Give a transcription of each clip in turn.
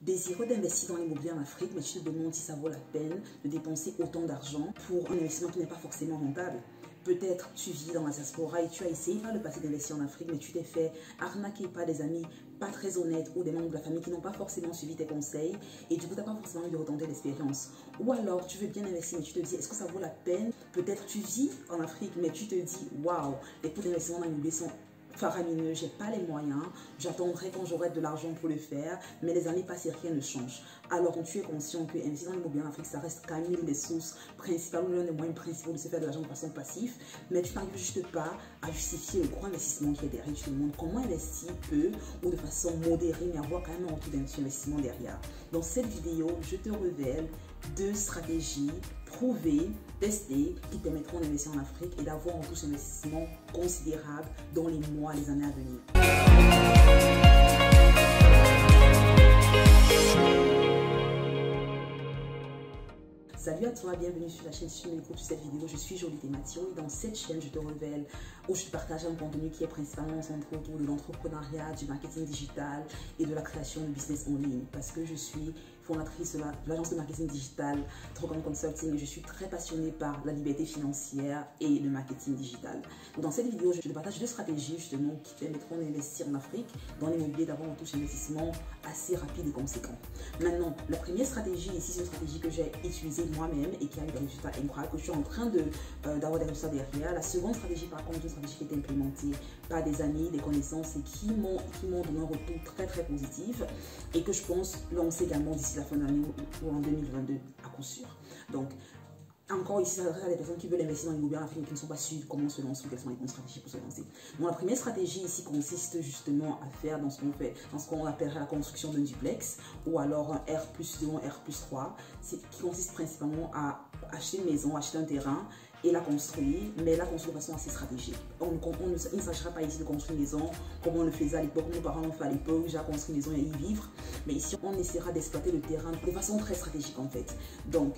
désireux d'investir dans l'immobilier en Afrique, mais tu te demandes si ça vaut la peine de dépenser autant d'argent pour un investissement qui n'est pas forcément rentable. Peut-être tu vis dans la diaspora et tu as essayé par le passé d'investir en Afrique, mais tu t'es fait arnaquer par des amis pas très honnêtes ou des membres de la famille qui n'ont pas forcément suivi tes conseils et du coup tu n'as pas forcément envie de retenter l'expérience. Ou alors tu veux bien investir mais tu te dis est-ce que ça vaut la peine? Peut-être tu vis en Afrique mais tu te dis waouh, les coûts d'investissement dans l'immobilier sont faramineux, j'ai pas les moyens, j'attendrai quand j'aurai de l'argent pour le faire, mais les années passent et rien ne change. Alors tu es conscient que investir dans l'immobilier en Afrique, ça reste quand même l'une des sources principales ou l'un des moyens principaux de se faire de l'argent de façon passive, mais tu n'arrives juste pas à justifier le gros investissement qui est derrière. Tu te demandes comment investir peu ou de façon modérée, mais avoir quand même un retour d'investissement derrière. Dans cette vidéo, je te révèle 2 stratégies prouvées, testées, qui permettront d'investir en Afrique et d'avoir un retour sur investissement considérable dans les mois, les années à venir. Salut à toi, bienvenue sur la chaîne si tu me découvres sur cette vidéo. Je suis Jolie Mathieu et dans cette chaîne, je te révèle où je te partage un contenu qui est principalement centré autour de l'entrepreneuriat, du marketing digital et de la création de business en ligne. Parce que je suis fondatrice de l'agence de marketing digital Trogon Consulting et je suis très passionnée par la liberté financière et le marketing digital. Dans cette vidéo, je te partage 2 stratégies justement qui permettront d'investir en Afrique dans l'immobilier, d'avoir un taux d'investissement assez rapide et conséquent. Maintenant, la première stratégie ici, c'est une stratégie que j'ai utilisée moi-même et qui a eu des résultats incroyables, que je suis en train d'avoir des résultats derrière. La seconde stratégie, par contre, c'est une stratégie qui a été implémentée par des amis, des connaissances et qui m'ont donné un retour très très positif et que je pense lancer également d'ici la fin de l'année ou en 2022 à coup sûr. Donc, encore ici, ça s'adresse à des personnes qui veulent investir dans l'immobilier en Afrique mais qui ne sont pas sûres comment se lancer ou quelles sont les bonnes stratégies pour se lancer. Donc, la première stratégie ici consiste justement à faire dans ce qu'on fait, dans ce qu'on appellerait la construction d'un duplex ou alors un R+2 ou un R+3, qui consiste principalement à acheter une maison, acheter un terrain et la construire, mais la construire de façon assez stratégique. Il ne s'agira pas ici de construire une maison comme on le faisait à l'époque, nos parents l'ont fait à l'époque, j'ai construit une maison et y vivre. Mais ici, on essaiera d'exploiter le terrain de façon très stratégique en fait. Donc,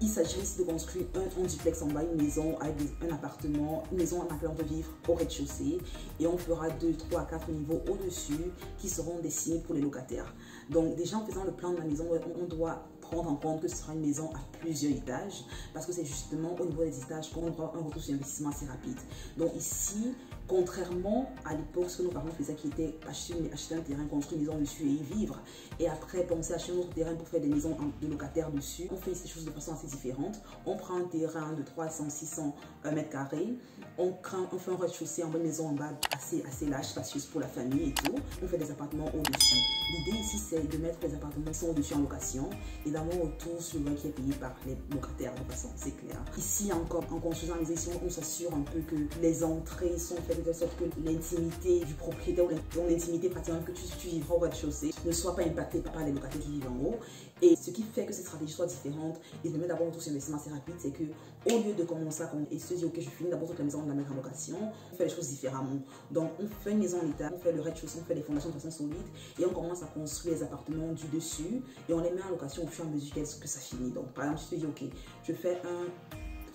il s'agit ici de construire un duplex en bas, une maison avec un appartement, une maison dans laquelle on peut vivre au rez-de-chaussée. Et on fera 2, 3, 4 niveaux au-dessus qui seront destinés pour les locataires. Donc déjà en faisant le plan de la maison, on doit prendre en compte que ce sera une maison à plusieurs étages parce que c'est justement au niveau des étages qu'on aura un retour sur investissement assez rapide. Donc ici, contrairement à l'époque, ce que nos parents faisaient qui était acheter un terrain, construire une maison dessus et y vivre et après penser à acheter un autre terrain pour faire des maisons de locataires dessus, on fait ces choses de façon assez différente. On prend un terrain de 300, 600 mètres carrés, on fait un rez-de-chaussée en bonne maison en bas assez large, spacieuse pour la famille et tout. On fait des appartements au-dessus. L'idée ici, c'est de mettre les appartements qui sont au-dessus en location et d'avoir un retour sur le qui est payé par les locataires de façon assez claire. Ici encore, en construisant la maison, on s'assure un peu que les entrées sont faites de telle sorte que l'intimité du propriétaire ou l'intimité pratiquement que tu vivras au rez-de-chaussée ne soit pas impactée par les locataires qui vivent en haut. Et ce qui fait que cette stratégie soit différente et permet d'avoir un taux d'investissement assez rapide, c'est que au lieu de commencer et se dire ok, je finis d'abord toute la maison, de la mettre en location, on fait les choses différemment. Donc on fait une maison en état, on fait le rez-de-chaussée, on fait les fondations de façon solide et on commence à construire les appartements du dessus et on les met en location au fur et à mesure que ça finit. Donc par exemple, tu te dis ok, je fais un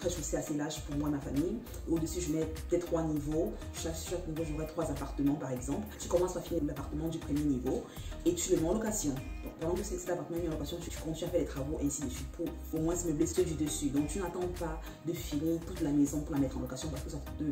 rez-de-chaussée assez large pour moi et ma famille. Au-dessus, je mets peut-être 3 niveaux. Chaque niveau, j'aurai 3 appartements par exemple. Tu commences à finir l'appartement du premier niveau et tu le mets en location. Donc, pendant que cet appartement est mis en location, tu continues à faire les travaux et ainsi de suite pour au moins se meubler ceux du dessus. Donc, tu n'attends pas de finir toute la maison pour la mettre en location parce que ça te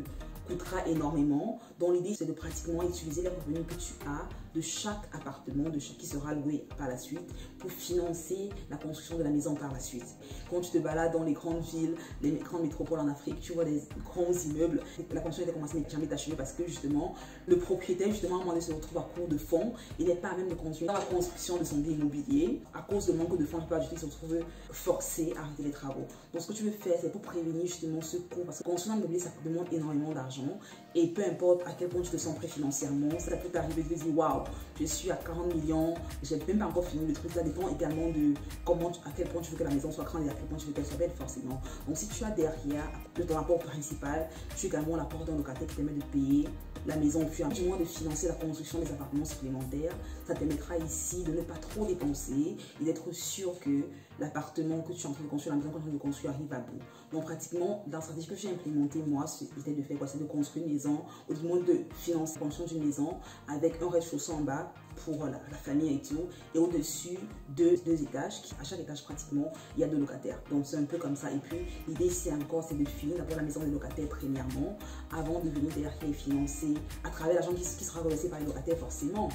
coûtera énormément. Donc, l'idée, c'est de pratiquement utiliser les revenus que tu as de chaque appartement, qui sera loué par la suite pour financer la construction de la maison par la suite. Quand tu te balades dans les grandes villes, les grandes métropoles en Afrique, tu vois des grands immeubles, la construction était commencée mais jamais achevée parce que justement, le propriétaire, justement, à un moment donné, se retrouve à court de fonds. Il n'est pas à même de continuer dans la construction de son bien immobilier. À cause de manque de fonds, il se retrouve forcé à arrêter les travaux. Donc, ce que tu veux faire, c'est pour prévenir justement ce coût. Parce que construire un immobilier, ça demande énormément d'argent. Et peu importe à quel point tu te sens prêt financièrement, ça peut t'arriver de te dire waouh, je suis à 40 millions, j'ai même pas encore fini le truc. Ça dépend également de à quel point tu veux que la maison soit grande et à quel point tu veux qu'elle soit belle forcément. Donc si tu as derrière de ton apport principal, tu as également l'apport d'un locataire qui permet de payer la maison au fur et à mesure, de financer la construction des appartements supplémentaires. Ça te permettra ici de ne pas trop dépenser et d'être sûr que l'appartement que tu es en train de construire, la maison que tu es en train de construire arrive à bout. Donc pratiquement, dans la stratégie que j'ai implémentée, moi, c'était de faire quoi? C'est de construire une maison, ou du moins de financer la construction d'une maison avec un rez-de-chaussée en bas pour la famille et tout. Et au-dessus, deux étages. À chaque étage, pratiquement, il y a 2 locataires. Donc, c'est un peu comme ça. Et puis, l'idée ici encore, c'est de finir d'abord la maison des locataires premièrement, avant de venir derrière financer, à travers l'argent qui sera reversé par les locataires, forcément,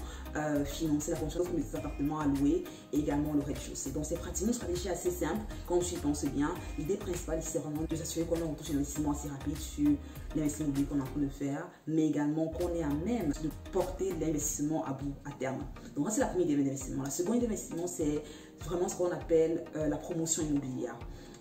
financer la construction des appartements à louer et également le rez-de-chaussée. Donc, c'est pratiquement une stratégie assez simple quand tu y penses bien. L'idée principale, c'est vraiment de s'assurer qu'on a un retour sur investissement assez rapide sur l'investissement immobilier qu'on est en train de faire, mais également qu'on est à même de porter l'investissement à bout, à terme. Donc, ça, c'est la première idée d'investissement. La seconde idée d'investissement, c'est vraiment ce qu'on appelle la promotion immobilière.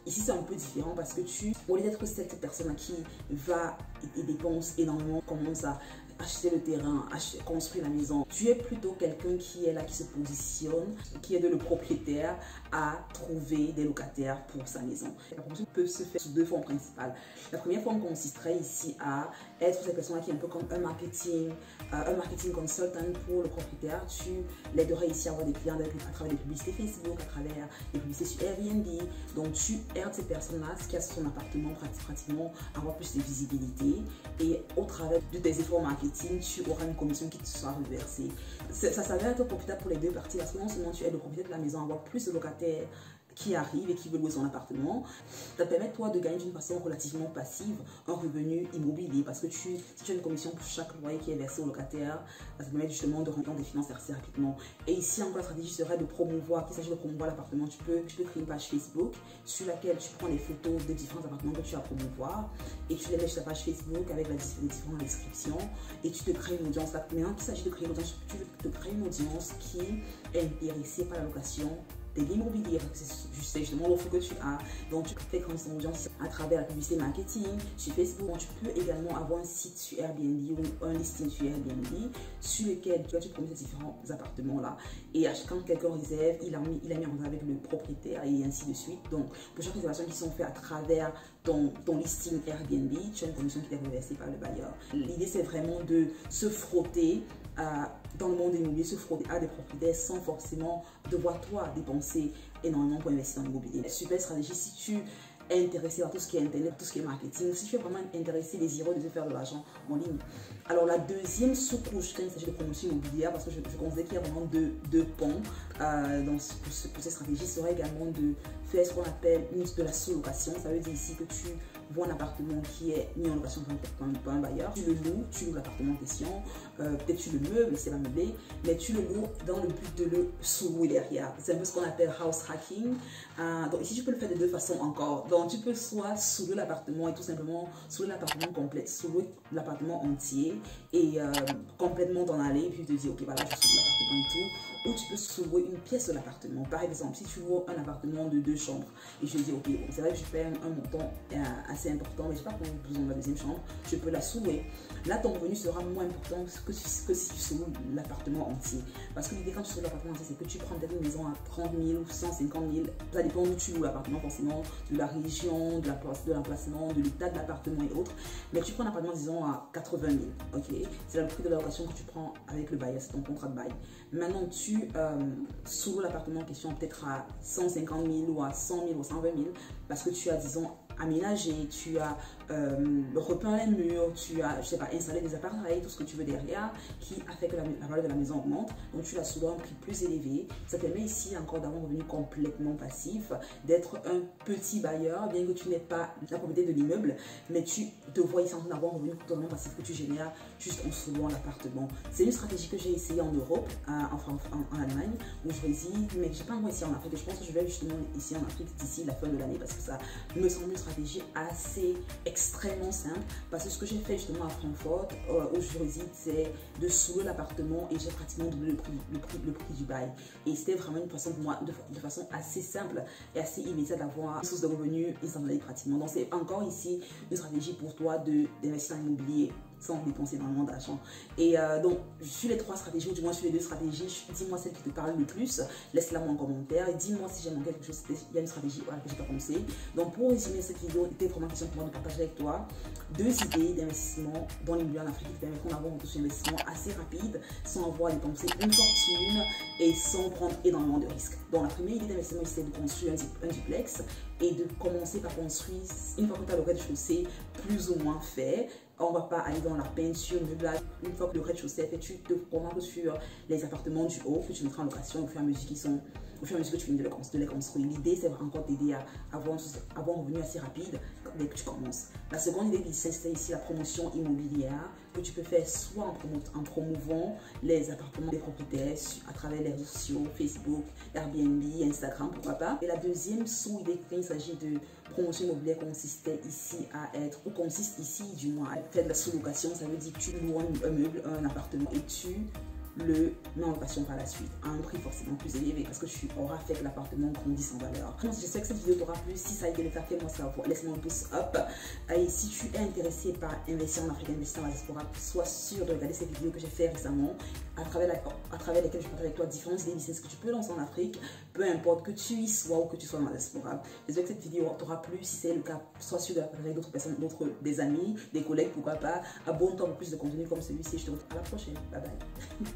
Ici, c'est un peu différent parce que au lieu d'être cette personne qui va et dépense énormément, commence à acheter le terrain, construire la maison, tu es plutôt quelqu'un qui est là, qui se positionne, qui aide le propriétaire à trouver des locataires pour sa maison. La promotion peut se faire sous 2 formes principales. La première forme consisterait ici à être cette personne qui est un peu comme un marketing consultant pour le propriétaire. Tu l'aiderais ici à avoir des clients à travers des publicités Facebook, à travers des publicités sur Airbnb. Donc tu aides ces personnes-là, ce qui a son appartement pratiquement, à avoir plus de visibilité. Et au travers de tes efforts marketing, tu auras une commission qui te sera reversée. Ça s'avère être profitable pour les 2 parties parce que non seulement tu aides le propriétaire de la maison à avoir plus de locataires qui arrivent et qui veulent louer son appartement, ça te permet toi de gagner d'une façon relativement passive un revenu immobilier parce que si tu as une commission pour chaque loyer qui est versé au locataire, ça te permet justement de rentrer dans des finances assez rapidement. Et ici encore la stratégie serait de promouvoir, qu'il s'agit de promouvoir l'appartement, tu peux créer une page Facebook sur laquelle tu prends les photos de différents appartements que tu as à promouvoir et tu les mets sur ta page Facebook avec les différentes descriptions et tu te crées une audience. Là, maintenant qu'il s'agit de créer une audience, tu veux te créer une audience qui est intéressée par la location des biens immobiliers, c'est justement l'offre que tu as. Donc tu peux faire grandir ton audience à travers la publicité marketing sur Facebook. Donc, tu peux également avoir un site sur Airbnb ou un listing sur Airbnb sur lequel tu promets ces différents appartements là. Et quand quelqu'un réserve, il a mis en contact avec le propriétaire et ainsi de suite. Donc pour chaque réservation qui sont faites à travers ton listing Airbnb, tu as une commission qui est reversée par le bailleur. L'idée c'est vraiment de se frotter dans le monde immobilier, se frotter à des propriétaires sans forcément devoir toi dépenser énormément pour investir dans l'immobilier. Super stratégie si tu es intéressé par tout ce qui est internet, tout ce qui est marketing, si tu es vraiment intéressé, désireux de te faire de l'argent en ligne. Alors la deuxième sous-couche quand il s'agit de promotion immobilière, parce que je considère qu'il y a vraiment deux ponts pour ces stratégies, serait également de faire ce qu'on appelle de la sous-location. Ça veut dire ici que tu vois un appartement qui est mis en location par un bailleur, tu loues l'appartement en question, peut-être tu le meubles, c'est pas meublé, mais tu le loues dans le but de le sous-louer derrière. C'est un peu ce qu'on appelle house hacking. Donc ici tu peux le faire de 2 façons encore. Donc tu peux soit sous-louer l'appartement et tout simplement sous-louer l'appartement complet, sous-louer l'appartement entier et complètement t'en aller et puis te dire ok voilà je sous-loue l'appartement et tout. Ou tu peux sous-louer une pièce de l'appartement. Par exemple, si tu loues un appartement de 2 chambres et je dis ok, bon, c'est vrai que je paie un montant assez important, mais je n'ai pas besoin de la deuxième chambre, je peux la sous-louer. Là, ton revenu sera moins important que si tu sous-loues l'appartement entier. Parce que l'idée quand tu sous-loues l'appartement entier, c'est que tu prends peut-être une maison à 30 000 ou 150 000. Ça dépend d'où tu loues l'appartement, forcément, de la région, de l'emplacement, de l'état de l'appartement et autres. Mais tu prends un appartement, disons, à 80 000. Ok, c'est le prix de la location que tu prends avec le bailleur, c'est ton contrat de bail. Maintenant, tu sous l'appartement en question peut-être à 150 000 ou à 100 000 ou 120 000 parce que tu as, disons, aménagé, tu as repeint les murs, tu as, je sais pas, installé des appareils, tout ce que tu veux derrière, qui a fait que la valeur de la maison augmente. Donc tu l'as sous un prix plus élevé. Ça te permet ici encore d'avoir un revenu complètement passif, d'être un petit bailleur, bien que tu n'aies pas la propriété de l'immeuble, mais tu te vois ici en train d'avoir un revenu totalement passif que tu génères juste en sous-louant l'appartement. C'est une stratégie que j'ai essayé en Europe, en Allemagne, où je réside, mais je n'ai pas encore ici en Afrique. Je pense que je vais justement ici en Afrique d'ici la fin de l'année parce que ça me semble une stratégie assez extrêmement simple. Parce que ce que j'ai fait justement à Francfort, où je réside, c'est de sous-louer l'appartement et j'ai pratiquement doublé le prix du bail. Et c'était vraiment une façon pour moi, de façon assez simple et assez immédiate d'avoir une source de revenus instantanée pratiquement. Donc c'est encore ici une stratégie pour toi d'investir en immobilier sans dépenser énormément d'argent. Et donc, sur les 3 stratégies, ou du moins sur les 2 stratégies, dis-moi celle qui te parle le plus, laisse-la moi en commentaire et dis-moi si j'ai manqué quelque chose, il y a une stratégie à laquelle je n'ai pas pensé. Donc, pour résumer cette vidéo, il était vraiment question pour moi de partager avec toi 2 idées d'investissement dans l'immobilier en Afrique qui permettront d'avoir un taux d'investissement assez rapide, sans avoir dépensé une fortune et sans prendre énormément de risques. Donc, la première idée d'investissement, c'est de construire un duplex et de commencer par construire, une fois que tu as le rez-de-chaussée plus ou moins fait, On va pas aller dans la peinture, meublage. Une fois que le rez-de-chaussée est fait, tu te concentres sur les appartements du haut que tu mettras en location au fur et à mesure que tu finis de les construire. L'idée, c'est encore t'aider à avoir un revenu assez rapide dès que tu commences. La seconde idée, c'est ici la promotion immobilière que tu peux faire soit en promouvant les appartements des propriétaires à travers les réseaux sociaux, Facebook, Airbnb, Instagram, pourquoi pas. Et la deuxième sous-idée, quand il s'agit de promotion immobilière, consiste ici du moins à faire de la sous-location. Ça veut dire que tu loues un meuble, un appartement et tu le mets en location par la suite à un prix forcément plus élevé parce que tu auras fait que l'appartement grandisse en valeur. Je sais que cette vidéo t'aura plu. Si ça a été le cas, fais-moi savoir, laisse-moi un pouce up. Et si tu es intéressé par investir en Afrique, investir dans la diaspora, sois sûr de regarder ces vidéos que j'ai fait récemment à travers lesquelles je partage avec toi différentes idées business que tu peux lancer en Afrique, peu importe que tu y sois ou que tu sois dans la diaspora. J'espère que cette vidéo t'aura plu. Si c'est le cas, sois sûr de la partager avec d'autres personnes, des amis, des collègues, pourquoi pas. Abonne-toi pour plus de contenu comme celui-ci. Je te retrouve à la prochaine. Bye bye.